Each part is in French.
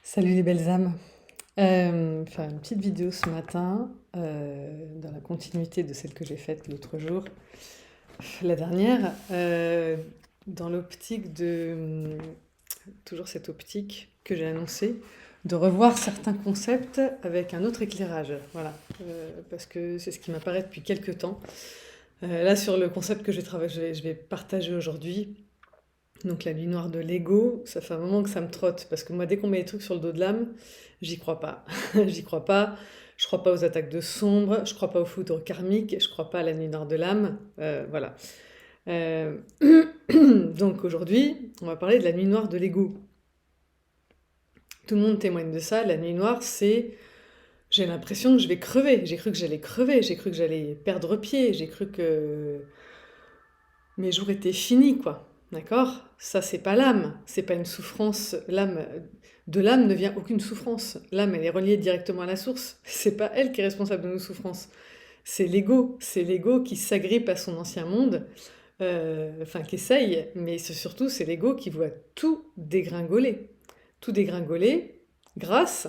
Salut les belles âmes. Faire une petite vidéo ce matin, dans la continuité de celle que j'ai faite l'autre jour, la dernière, dans l'optique toujours cette optique que j'ai annoncée, de revoir certains concepts avec un autre éclairage. Voilà. Parce que c'est ce qui m'apparaît depuis quelques temps. Là, sur le concept que je vais partager aujourd'hui, donc la nuit noire de l'ego, ça fait un moment que ça me trotte, parce que moi, dès qu'on met des trucs sur le dos de l'âme, j'y crois pas. J'y crois pas. Je crois pas aux attaques de sombre, je crois pas aux foudres karmiques, je crois pas à la nuit noire de l'âme. Voilà. Euh, donc aujourd'hui, on va parler de la nuit noire de l'ego. Tout le monde témoigne de ça. La nuit noire, c'est j'ai l'impression que je vais crever. J'ai cru que j'allais crever, j'ai cru que j'allais perdre pied, j'ai cru que mes jours étaient finis, quoi. D'accord? Ça, c'est pas l'âme, c'est pas une souffrance. De l'âme ne vient aucune souffrance. L'âme, elle est reliée directement à la source. C'est pas elle qui est responsable de nos souffrances. C'est l'ego qui s'agrippe à son ancien monde, enfin qui essaye, mais surtout c'est l'ego qui voit tout dégringoler grâce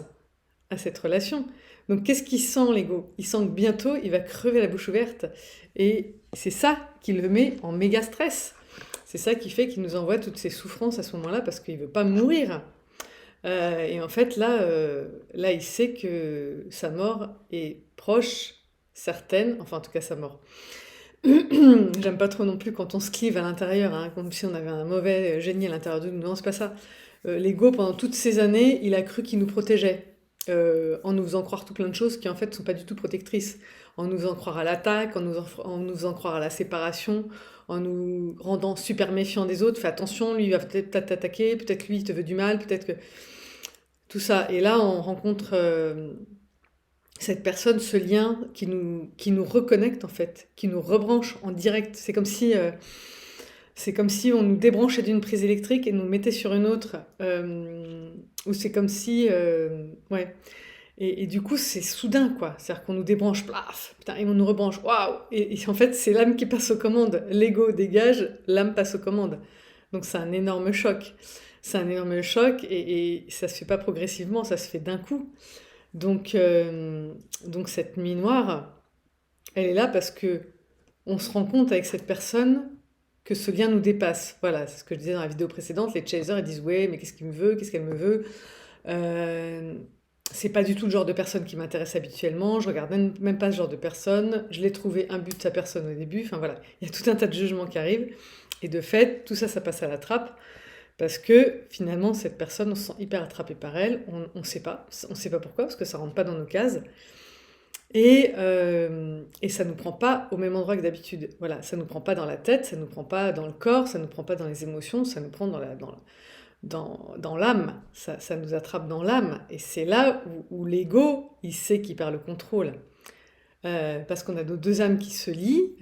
à cette relation. Donc qu'est-ce qu'il sent l'ego? Il sent que bientôt il va crever la bouche ouverte et c'est ça qui le met en méga stress. C'est ça qui fait qu'il nous envoie toutes ces souffrances à ce moment-là parce qu'il veut pas mourir. Et en fait là il sait que sa mort est proche, certaine, enfin en tout cas sa mort. J'aime pas trop non plus quand on se clive à l'intérieur, hein, comme si on avait un mauvais génie à l'intérieur de nous. Non, c'est pas ça. L'ego, pendant toutes ces années, il a cru qu'il nous protégeait, en nous faisant croire tout plein de choses qui en fait sont pas du tout protectrices. En nous faisant croire à l'attaque, en nous faisant croire à la séparation, en nous rendant super méfiants des autres. Fais attention, lui il va peut-être t'attaquer, peut-être lui il te veut du mal, peut-être que... Tout ça. Et là on rencontre cette personne, ce lien qui nous reconnecte en fait, qui nous rebranche en direct. C'est comme si on nous débranchait d'une prise électrique et nous mettait sur une autre. Ou c'est comme si, ouais. Et du coup, c'est soudain, quoi. C'est-à-dire qu'on nous débranche, plaf, putain, et on nous rebranche, waouh! Et en fait, c'est l'âme qui passe aux commandes. L'ego dégage, l'âme passe aux commandes. Donc c'est un énorme choc. C'est un énorme choc et ça se fait pas progressivement, ça se fait d'un coup. Donc, euh, donc cette nuit noire, elle est là parce que on se rend compte avec cette personne que ce lien nous dépasse. Voilà, c'est ce que je disais dans la vidéo précédente. Les chasers, ils disent ouais, mais qu'est-ce qu'il me veut, qu'est-ce qu'elle me veut. Euh, c'est pas du tout le genre de personne qui m'intéresse habituellement. Je regarde même pas ce genre de personne. Je l'ai trouvé imbu de sa personne au début. Enfin voilà, il y a tout un tas de jugements qui arrivent. Et de fait, tout ça, ça passe à la trappe. Parce que finalement, cette personne, on se sent hyper attrapé par elle. On sait pas. On sait pas pourquoi, parce que ça rentre pas dans nos cases. Et ça ne nous prend pas au même endroit que d'habitude. Voilà, ça ne nous prend pas dans la tête, ça ne nous prend pas dans le corps, ça ne nous prend pas dans les émotions, ça nous prend dans l'âme. Ça nous attrape dans l'âme. Et c'est là où l'ego, il sait qu'il perd le contrôle. Parce qu'on a nos deux âmes qui se lient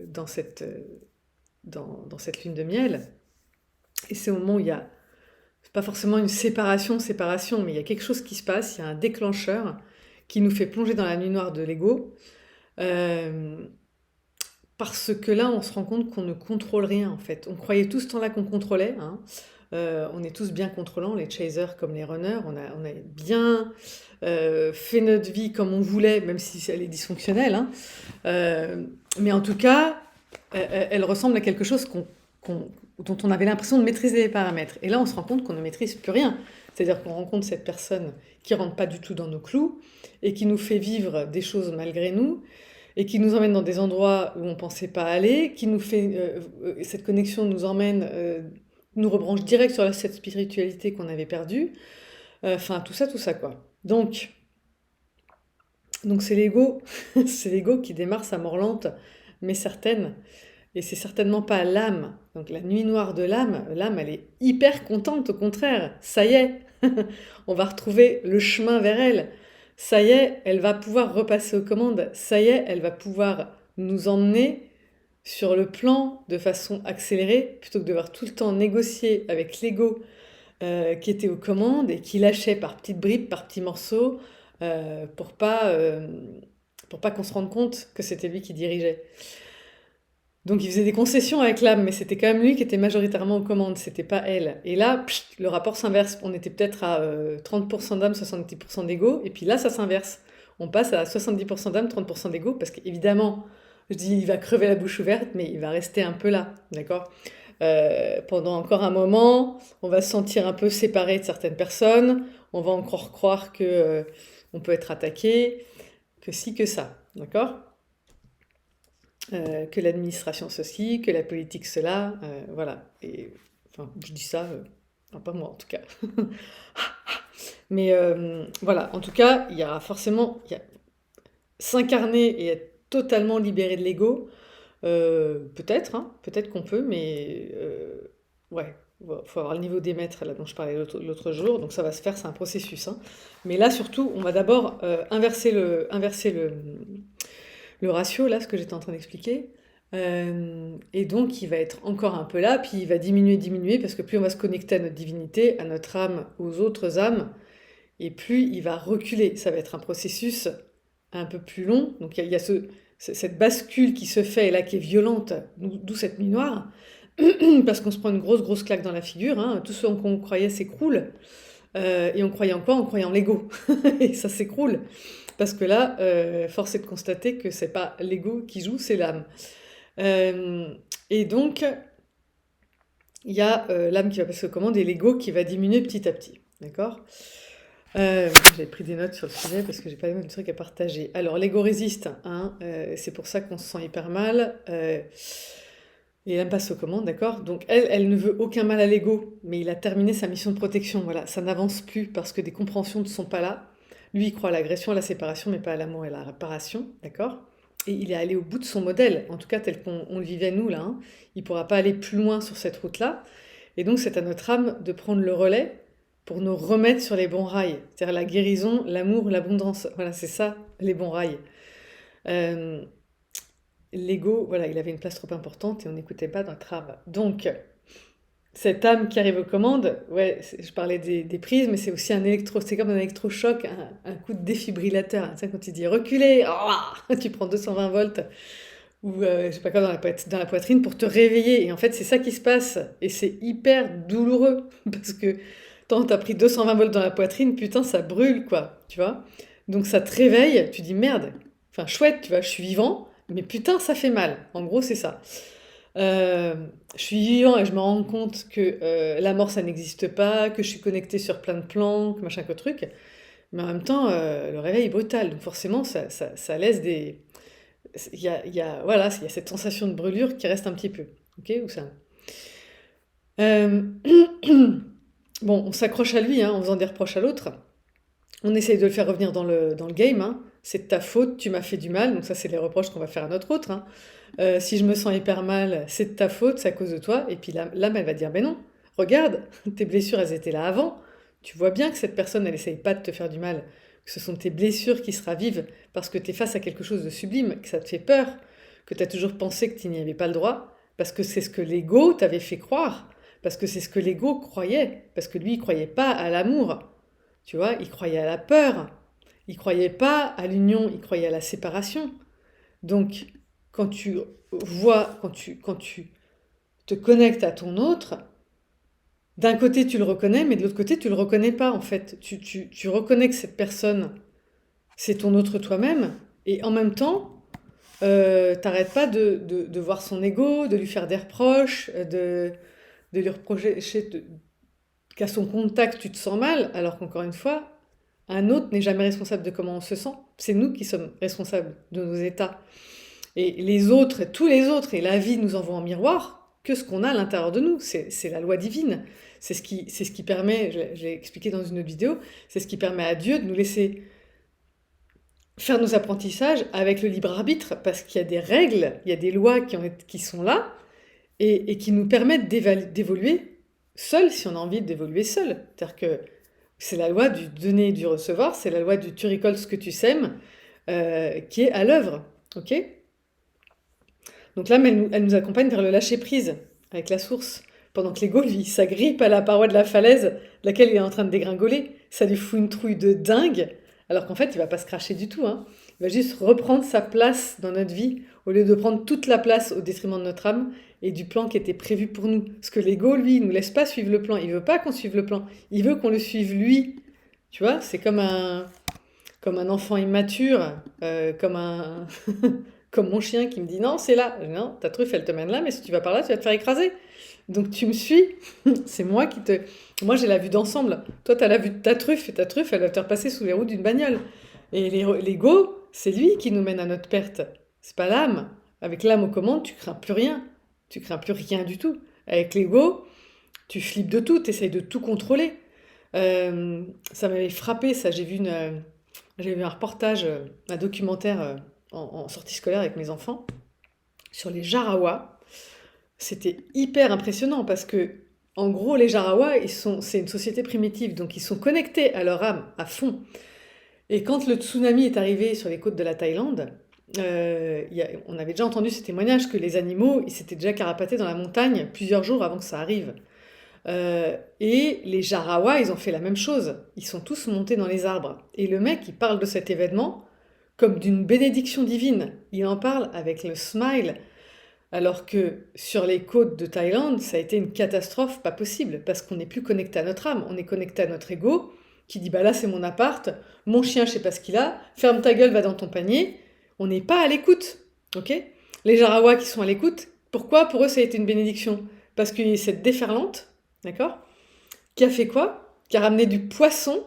dans cette lune de miel. Et c'est au moment où il y a, c'est pas forcément une séparation, mais il y a quelque chose qui se passe, il y a un déclencheur qui nous fait plonger dans la nuit noire de l'ego. Euh, Parce que là, on se rend compte qu'on ne contrôle rien en fait. On croyait tout ce temps-là qu'on contrôlait, hein. On est tous bien contrôlants, les chasers comme les runners. On a bien fait notre vie comme on voulait, même si elle est dysfonctionnelle, hein. Euh, mais en tout cas, elle ressemble à quelque chose dont on avait l'impression de maîtriser les paramètres. Et là, on se rend compte qu'on ne maîtrise plus rien. C'est-à-dire qu'on rencontre cette personne qui rentre pas du tout dans nos clous et qui nous fait vivre des choses malgré nous et qui nous emmène dans des endroits où on pensait pas aller, qui nous fait cette connexion nous emmène, nous rebranche direct sur cette spiritualité qu'on avait perdue. Enfin, tout ça quoi. Donc c'est l'ego, c'est l'ego qui démarre sa mort lente, mais certaine. Et c'est certainement pas l'âme. Donc la nuit noire de l'âme, elle est hyper contente, au contraire. Ça y est, on va retrouver le chemin vers elle. Ça y est, elle va pouvoir repasser aux commandes. Ça y est, elle va pouvoir nous emmener sur le plan de façon accélérée, plutôt que de devoir tout le temps négocier avec l'ego qui était aux commandes et qui lâchait par petites bribes, par petits morceaux, pour pas qu'on se rende compte que c'était lui qui dirigeait. Donc il faisait des concessions avec l'âme, mais c'était quand même lui qui était majoritairement aux commandes, c'était pas elle. Et là, le rapport s'inverse. On était peut-être à 30% d'âme, 70% d'ego, et puis là, ça s'inverse. On passe à 70% d'âme, 30% d'ego, parce qu'évidemment, je dis, il va crever la bouche ouverte, mais il va rester un peu là, d'accord? Pendant encore un moment, on va se sentir un peu séparé de certaines personnes, on va encore croire que on peut être attaqué, que ci, que ça, d'accord? Que l'administration ceci, que la politique cela, voilà. Et enfin, je dis ça, enfin, pas moi en tout cas. Mais voilà, en tout cas, il y a forcément, s'incarner et être totalement libéré de l'ego, peut-être, hein, peut-être qu'on peut, mais ouais, faut avoir le niveau des maîtres là dont je parlais l'autre jour, donc ça va se faire, c'est un processus, hein. Mais là surtout, on va d'abord inverser le ratio, là, ce que j'étais en train d'expliquer. Et donc, il va être encore un peu là, puis il va diminuer, diminuer, parce que plus on va se connecter à notre divinité, à notre âme, aux autres âmes, et plus il va reculer. Ça va être un processus un peu plus long. Donc, il y a cette bascule qui se fait, et là, qui est violente, d'où cette nuit noire, parce qu'on se prend une grosse, grosse claque dans la figure, hein. Tout ce qu'on croyait s'écroule. Et on croyait en quoi? On croyait en l'ego. Et ça s'écroule. Parce que là, force est de constater que c'est pas l'ego qui joue, c'est l'âme. Et donc, il y a l'âme qui va passer aux commandes et l'ego qui va diminuer petit à petit. D'accord? J'avais pris des notes sur le sujet parce que j'ai pas mal de trucs à partager. Alors, l'ego résiste, hein, c'est pour ça qu'on se sent hyper mal. Et l'âme passe aux commandes, d'accord? Donc elle ne veut aucun mal à l'ego, mais il a terminé sa mission de protection. Voilà, ça n'avance plus parce que des compréhensions ne sont pas là. Lui, il croit à l'agression, à la séparation, mais pas à l'amour et à la réparation, d'accord? Et il est allé au bout de son modèle, en tout cas tel qu'on le vivait nous, là, hein. Il ne pourra pas aller plus loin sur cette route-là. Et donc, c'est à notre âme de prendre le relais pour nous remettre sur les bons rails. C'est-à-dire la guérison, l'amour, l'abondance. Voilà, c'est ça, les bons rails. Euh, L'ego, voilà, il avait une place trop importante et on n'écoutait pas notre âme. Donc, cette âme qui arrive aux commandes, ouais, je parlais des prises, mais c'est aussi c'est comme un électrochoc, un coup de défibrillateur. Hein. Tu sais, quand tu dis reculer, tu prends 220 volts ou je sais pas quoi dans la poitrine pour te réveiller. Et en fait, c'est ça qui se passe. Et c'est hyper douloureux parce que quand t'as pris 220 volts dans la poitrine, putain, ça brûle, quoi. Tu vois? Donc ça te réveille, tu dis merde, enfin chouette, tu vois, je suis vivant, mais putain, ça fait mal. En gros, c'est ça. Euh, je suis vivant et je me rends compte que la mort, ça n'existe pas, que je suis connectée sur plein de plans, que machin, que truc. Mais en même temps, le réveil est brutal. Donc forcément, ça laisse des... voilà, il y a cette sensation de brûlure qui reste un petit peu. Ok, ou ça. Euh, Bon, on s'accroche à lui hein, en faisant des reproches à l'autre. On essaye de le faire revenir dans le game. Hein. C'est de ta faute, tu m'as fait du mal. Donc ça, c'est les reproches qu'on va faire à notre autre. Hein. Si je me sens hyper mal, c'est de ta faute, c'est à cause de toi. Et puis l'âme, elle va dire, mais non, regarde, tes blessures, elles étaient là avant. Tu vois bien que cette personne, elle essaye pas de te faire du mal. Que ce sont tes blessures qui se ravivent parce que tu es face à quelque chose de sublime, que ça te fait peur, que tu as toujours pensé que tu n'y avais pas le droit, parce que c'est ce que l'ego t'avait fait croire, parce que c'est ce que l'ego croyait, parce que lui, il croyait pas à l'amour. Tu vois, il croyait à la peur. Il croyait pas à l'union, il croyait à la séparation. Donc, quand tu quand tu te connectes à ton autre, d'un côté tu le reconnais, mais de l'autre côté tu le reconnais pas en fait. Tu reconnais que cette personne, c'est ton autre toi-même, et en même temps, t'arrêtes pas de voir son ego, de lui faire des reproches, de lui reprocher qu'à son contact tu te sens mal, alors qu'encore une fois, un autre n'est jamais responsable de comment on se sent. C'est nous qui sommes responsables de nos états. Et les autres, tous les autres, et la vie nous envoie en miroir que ce qu'on a à l'intérieur de nous. C'est la loi divine. C'est ce qui permet, j'ai expliqué dans une autre vidéo, c'est ce qui permet à Dieu de nous laisser faire nos apprentissages avec le libre arbitre, parce qu'il y a des règles, il y a des lois qui sont là, et qui nous permettent d'évoluer seul si on a envie d'évoluer seul. C'est-à-dire que c'est la loi du donner et du recevoir, c'est la loi du tu récoltes ce que tu sèmes, qui est à l'œuvre. Ok? Donc là, elle nous accompagne vers le lâcher-prise, avec la source, pendant que l'ego, lui, s'agrippe à la paroi de la falaise, de laquelle il est en train de dégringoler. Ça lui fout une trouille de dingue, Alors qu'en fait, il va pas se cracher du tout, hein. Il va juste reprendre sa place dans notre vie, au lieu de prendre toute la place au détriment de notre âme et du plan qui était prévu pour nous. Parce que l'ego, lui, il nous laisse pas suivre le plan. Il veut pas qu'on suive le plan. Il veut qu'on le suive lui. Tu vois, c'est comme un enfant immature, comme un, comme mon chien qui me dit non, c'est là. Non, ta truffe, elle te mène là, mais si tu vas par là, tu vas te faire écraser. Donc tu me suis. C'est moi qui te. Moi, j'ai la vue d'ensemble. Toi, tu as la vue de ta truffe, et ta truffe, elle va te repasser sous les roues d'une bagnole. Et l'ego, c'est lui qui nous mène à notre perte. C'est pas l'âme. Avec l'âme aux commandes, tu crains plus rien. Tu crains plus rien du tout. Avec l'ego, tu flippes de tout, tu essayes de tout contrôler. Ça m'avait frappé, ça. J'ai vu un reportage, un documentaire en sortie scolaire avec mes enfants sur les Jarawa. C'était hyper impressionnant parce que, en gros, les Jarawa, c'est une société primitive, donc ils sont connectés à leur âme à fond. Et quand le tsunami est arrivé sur les côtes de la Thaïlande, on avait déjà entendu ce témoignage que les animaux, ils s'étaient déjà carapatés dans la montagne plusieurs jours avant que ça arrive. Et les Jarawa, ils ont fait la même chose. Ils sont tous montés dans les arbres. Et le mec, il parle de cet événement comme d'une bénédiction divine. Il en parle avec le smile, alors que sur les côtes de Thaïlande, ça a été une catastrophe pas possible, parce qu'on n'est plus connecté à notre âme, on est connecté à notre ego, qui dit bah là c'est mon appart, mon chien je sais pas ce qu'il a, ferme ta gueule, va dans ton panier. On n'est pas à l'écoute, ok? Les Jarawa qui sont à l'écoute, pourquoi pour eux ça a été une bénédiction? Parce qu'il y a cette déferlante, d'accord? Qui a fait quoi? Qui a ramené du poisson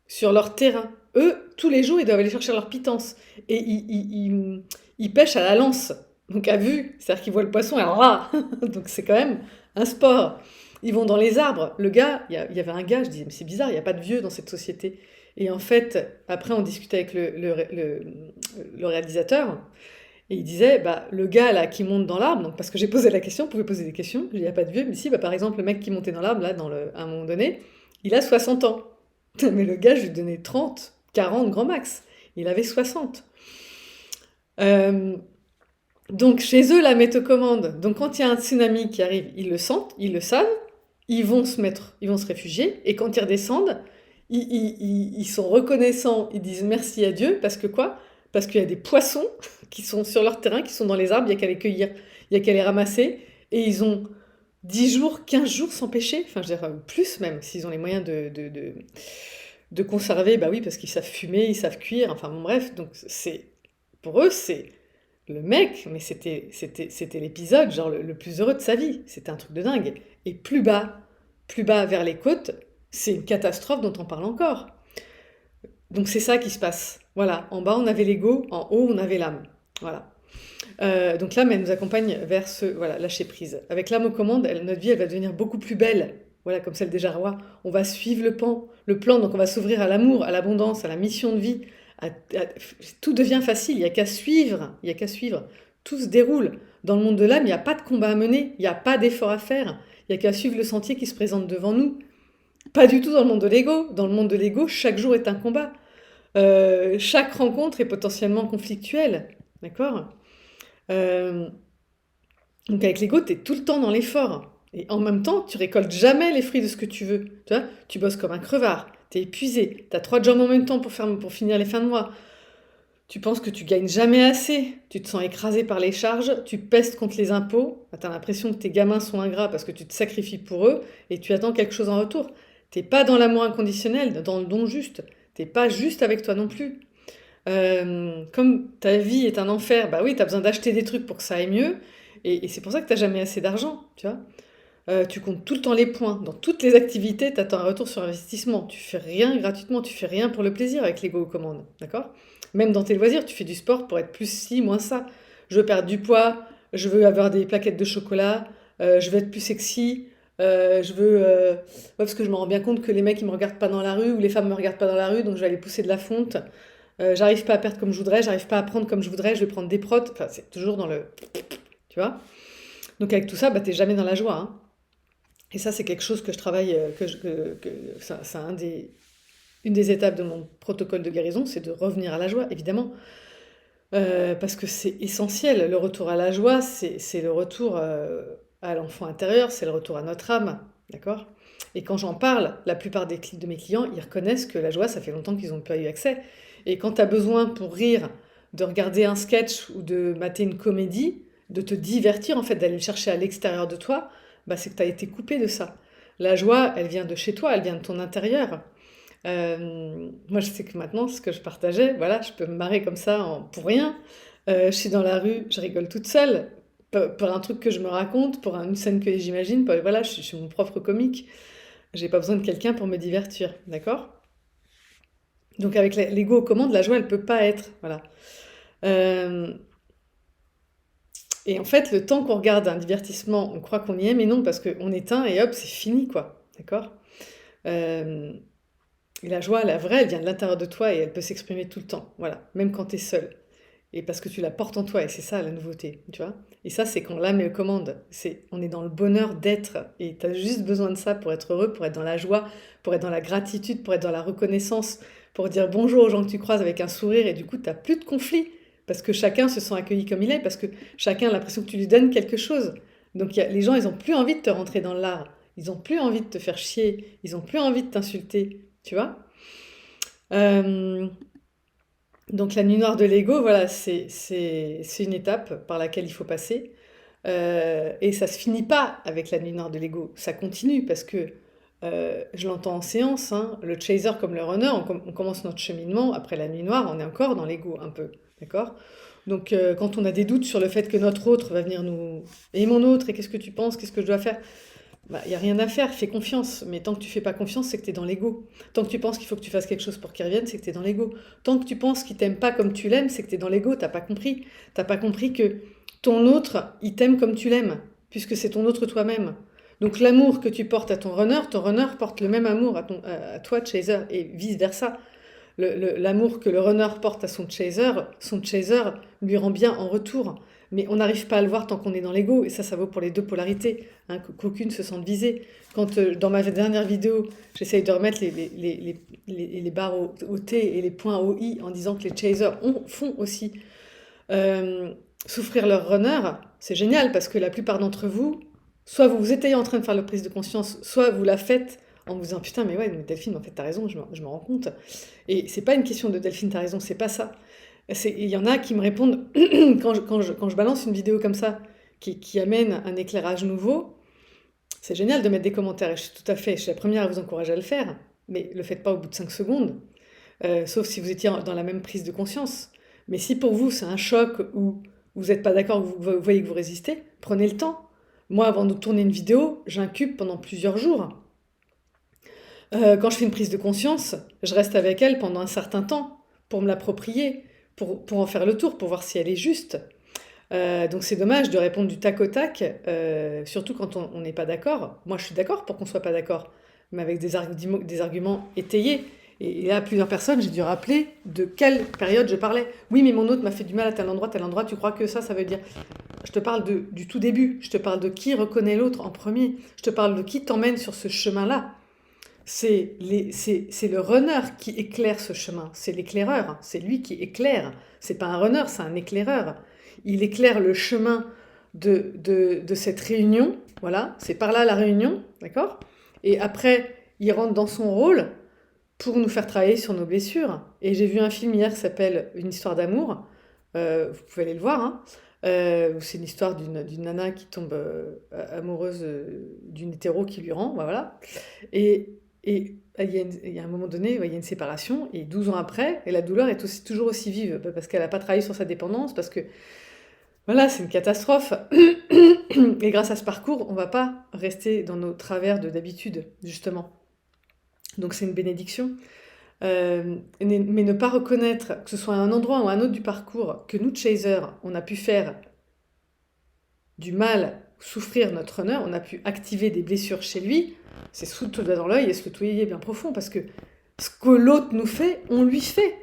sur leur terrain. Eux, tous les jours, ils doivent aller chercher leur pitance. Et ils pêchent à la lance. Donc à vue, c'est-à-dire qu'ils voient le poisson et alors là, donc c'est quand même un sport. Ils vont dans les arbres. Le gars, il y avait un gars, je disais, mais c'est bizarre, il n'y a pas de vieux dans cette société. Et en fait, après, on discutait avec le réalisateur, et il disait, bah, le gars là qui monte dans l'arbre, donc parce que j'ai posé la question, vous pouvez poser des questions, il n'y a pas de vieux, mais si, bah, par exemple, le mec qui montait dans l'arbre, là, à un moment donné, il a 60 ans. Mais le gars, je lui donnais 30, 40 grand max. Il avait 60. Euh, donc chez eux, la météo-commande. Donc quand il y a un tsunami qui arrive, ils le sentent, ils le savent, ils vont se réfugier, et quand ils redescendent, ils sont reconnaissants, ils disent merci à Dieu, parce que quoi? Parce qu'il y a des poissons qui sont sur leur terrain, qui sont dans les arbres, il n'y a qu'à les cueillir, il n'y a qu'à les ramasser, et ils ont 10 jours, 15 jours sans pêcher, enfin je veux dire plus même, s'ils ont les moyens de conserver, bah oui, parce qu'ils savent fumer, ils savent cuire, enfin bon bref, donc pour eux, c'est le mec, mais c'était l'épisode, genre le plus heureux de sa vie. C'était un truc de dingue. Et plus bas vers les côtes, c'est une catastrophe dont on parle encore. Donc c'est ça qui se passe. Voilà, en bas on avait l'ego, en haut on avait l'âme. Voilà. Donc l'âme, elle nous accompagne vers ce, voilà, lâcher prise. Avec l'âme aux commandes, notre vie, elle va devenir beaucoup plus belle. Voilà, comme celle des Jarois. On va suivre le plan, donc on va s'ouvrir à l'amour, à l'abondance, à la mission de vie. Tout devient facile, il n'y a qu'à suivre, il y a qu'à suivre. Tout se déroule. Dans le monde de l'âme, il n'y a pas de combat à mener, il n'y a pas d'effort à faire. Il n'y a qu'à suivre le sentier qui se présente devant nous. Pas du tout dans le monde de l'ego. Dans le monde de l'ego, chaque jour est un combat. Chaque rencontre est potentiellement conflictuelle. D'accord? Euh, donc avec l'ego, tu es tout le temps dans l'effort. Et en même temps, tu récoltes jamais les fruits de ce que tu veux. Tu vois, tu bosses comme un crevard. Tu es épuisé. Tu as 3 jobs en même temps pour finir les fins de mois. Tu penses que tu gagnes jamais assez. Tu te sens écrasé par les charges. Tu pestes contre les impôts. Tu as l'impression que tes gamins sont ingrats parce que tu te sacrifies pour eux et tu attends quelque chose en retour. T'es pas dans l'amour inconditionnel, dans le don juste. T'es pas juste avec toi non plus. Comme ta vie est un enfer, bah oui, tu as besoin d'acheter des trucs pour que ça aille mieux. Et c'est pour ça que tu n'as jamais assez d'argent, tu vois. Tu comptes tout le temps les points. Dans toutes les activités, tu attends un retour sur investissement. Tu fais rien gratuitement, tu fais rien pour le plaisir avec l'ego aux commandes, d'accord? Même dans tes loisirs, tu fais du sport pour être plus ci, moins ça. Je veux perdre du poids, je veux avoir des plaquettes de chocolat, je veux être plus sexy, je veux... ouais, parce que je me rends bien compte que les mecs, ils me regardent pas dans la rue, ou les femmes me regardent pas dans la rue, donc je vais aller pousser de la fonte. J'arrive pas à perdre comme je voudrais, j'arrive pas à prendre comme je voudrais, je vais prendre des prods. Enfin, c'est toujours dans le... Tu vois? Donc avec tout ça, bah, t'es jamais dans la joie, hein. Et ça, c'est quelque chose que je travaille, c'est une des étapes de mon protocole de guérison, c'est de revenir à la joie, évidemment. Parce que c'est essentiel. Le retour à la joie, c'est le retour à l'enfant intérieur, c'est le retour à notre âme, d'accord? Et quand j'en parle, la plupart de mes clients, ils reconnaissent que la joie, ça fait longtemps qu'ils n'ont pas eu accès. Et quand tu as besoin pour rire de regarder un sketch ou de mater une comédie, de te divertir, en fait, d'aller le chercher à l'extérieur de toi, bah, c'est que tu as été coupé de ça. La joie, elle vient de chez toi, elle vient de ton intérieur. Moi, je sais que maintenant, ce que je partageais, voilà, je peux me marrer comme ça pour rien. Je suis dans la rue, je rigole toute seule pour un truc que je me raconte, pour une scène que j'imagine. Voilà, je suis mon propre comique. J'ai pas besoin de quelqu'un pour me divertir, d'accord? Donc avec l'ego aux commandes, la joie, elle peut pas être, voilà. Euh, et en fait, le temps qu'on regarde un divertissement, on croit qu'on y est, mais non, parce qu'on éteint et hop, c'est fini, quoi, d'accord? Euh, et la joie, la vraie, elle vient de l'intérieur de toi et elle peut s'exprimer tout le temps, voilà, même quand tu es seul. Et parce que tu la portes en toi, et c'est ça la nouveauté, tu vois. Et ça, c'est quand l'âme est aux commandes. On est dans le bonheur d'être, et tu as juste besoin de ça pour être heureux, pour être dans la joie, pour être dans la gratitude, pour être dans la reconnaissance, pour dire bonjour aux gens que tu croises avec un sourire, et du coup, tu n'as plus de conflit, parce que chacun se sent accueilli comme il est, parce que chacun a l'impression que tu lui donnes quelque chose. Donc les gens, ils n'ont plus envie de te rentrer dans l'art, ils n'ont plus envie de te faire chier, ils n'ont plus envie de t'insulter, tu vois. Euh, donc la nuit noire de l'ego, voilà, c'est une étape par laquelle il faut passer. Et ça se finit pas avec la nuit noire de l'ego, ça continue parce que je l'entends en séance, hein, le chaser comme le runner, on commence notre cheminement, après la nuit noire, on est encore dans l'ego un peu, d'accord? Donc quand on a des doutes sur le fait que notre autre va venir nous... Et mon autre, et qu'est-ce que tu penses, qu'est-ce que je dois faire? Bah, il n'y a rien à faire, fais confiance. Mais tant que tu fais pas confiance, c'est que tu es dans l'ego. Tant que tu penses qu'il faut que tu fasses quelque chose pour qu'il revienne, c'est que tu es dans l'ego. Tant que tu penses qu'il t'aime pas comme tu l'aimes, c'est que tu es dans l'ego. T'as pas compris. T'as pas compris que ton autre, il t'aime comme tu l'aimes, puisque c'est ton autre toi-même. Donc l'amour que tu portes à ton runner porte le même amour à toi, chaser, et vice-versa. L'amour que le runner porte à son chaser lui rend bien en retour. Mais on n'arrive pas à le voir tant qu'on est dans l'ego, et ça vaut pour les deux polarités, hein, qu'aucune se sente visée. Quand dans ma dernière vidéo, j'essaye de remettre les barres au T et les points au I en disant que les chasers font aussi souffrir leur runner, c'est génial parce que la plupart d'entre vous, soit vous étiez en train de faire la prise de conscience, soit vous la faites en vous disant putain, mais ouais, mais Delphine, en fait, t'as raison, je me rends compte. Et c'est pas une question de Delphine, t'as raison, c'est pas ça. Il y en a qui me répondent quand je balance une vidéo comme ça qui amène un éclairage nouveau. C'est génial de mettre des commentaires et je suis la première à vous encourager à le faire, mais le faites pas au bout de 5 secondes, sauf si vous étiez dans la même prise de conscience. Mais si pour vous c'est un choc ou vous n'êtes pas d'accord, vous voyez que vous résistez, prenez le temps. Moi, avant de tourner une vidéo, j'incube pendant plusieurs jours. Quand je fais une prise de conscience, je reste avec elle pendant un certain temps pour me l'approprier, pour en faire le tour, pour voir si elle est juste. Donc c'est dommage de répondre du tac au tac, surtout quand on n'est pas d'accord. Moi je suis d'accord pour qu'on soit pas d'accord, mais avec des arguments étayés. Et là, plusieurs personnes, j'ai dû rappeler de quelle période je parlais. Oui, mais mon autre m'a fait du mal à tel endroit, tu crois que ça veut dire... Je te parle du tout début, je te parle de qui reconnaît l'autre en premier, je te parle de qui t'emmène sur ce chemin-là. C'est le runner qui éclaire ce chemin, c'est l'éclaireur, c'est lui qui éclaire. C'est pas un runner, c'est un éclaireur. Il éclaire le chemin de cette réunion, voilà, c'est par là la réunion, d'accord? Et après, il rentre dans son rôle pour nous faire travailler sur nos blessures. Et j'ai vu un film hier qui s'appelle Une histoire d'amour, vous pouvez aller le voir, hein. C'est une histoire d'une nana qui tombe amoureuse d'une hétéro qui lui rend, voilà. Et il y a un moment donné, il y a une séparation, et 12 ans après, et la douleur est toujours aussi vive, parce qu'elle n'a pas travaillé sur sa dépendance, parce que voilà, c'est une catastrophe. Et grâce à ce parcours, on ne va pas rester dans nos travers d'habitude, justement. Donc c'est une bénédiction. Mais ne pas reconnaître, que ce soit à un endroit ou à un autre du parcours, que nous, chasers, on a pu faire du mal, souffrir notre honneur, on a pu activer des blessures chez lui, c'est se foutre le doigt dans l'œil et se le touiller bien profond, parce que ce que l'autre nous fait, on lui fait.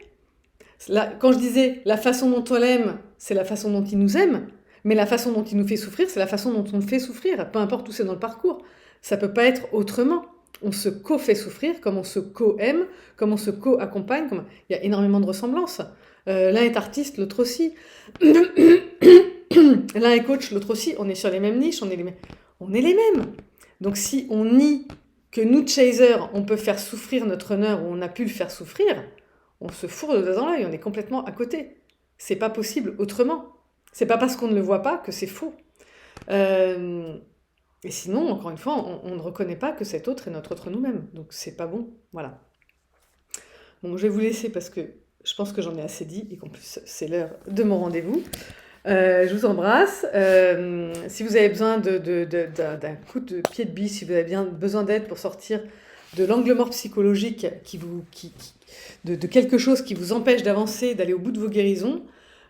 Là, quand je disais la façon dont on l'aime, c'est la façon dont il nous aime, mais la façon dont il nous fait souffrir, c'est la façon dont on le fait souffrir, peu importe où c'est dans le parcours. Ça peut pas être autrement. On se co-fait souffrir, comme on se co-aime, comme on se co-accompagne. Il y a énormément de ressemblances. L'un est artiste, l'autre aussi. L'un est coach, l'autre aussi. On est sur les mêmes niches, on est les mêmes. Donc si on nie que nous, chasers, on peut faire souffrir notre honneur ou on a pu le faire souffrir, on se fourre le doigt dans l'œil, on est complètement à côté. C'est pas possible autrement. C'est pas parce qu'on ne le voit pas que c'est faux. Euh, et sinon, encore une fois, on ne reconnaît pas que cet autre est notre autre nous-mêmes. Donc c'est pas bon. Voilà. Bon, je vais vous laisser parce que je pense que j'en ai assez dit et qu'en plus c'est l'heure de mon rendez-vous. Je vous embrasse. Si vous avez besoin d'un coup de pied de bille, si vous avez bien besoin d'aide pour sortir de l'angle mort psychologique de quelque chose qui vous empêche d'avancer, d'aller au bout de vos guérisons,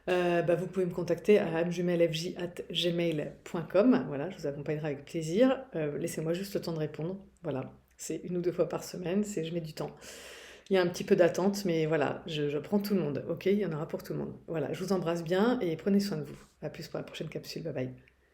vous pouvez me contacter à amjumelfj@gmail.com. Voilà, je vous accompagnerai avec plaisir. Laissez-moi juste le temps de répondre. Voilà, c'est 1 ou 2 fois par semaine, je mets du temps. Il y a un petit peu d'attente, mais voilà, je prends tout le monde, ok? Il y en aura pour tout le monde. Voilà, je vous embrasse bien et prenez soin de vous. À plus pour la prochaine capsule, bye bye.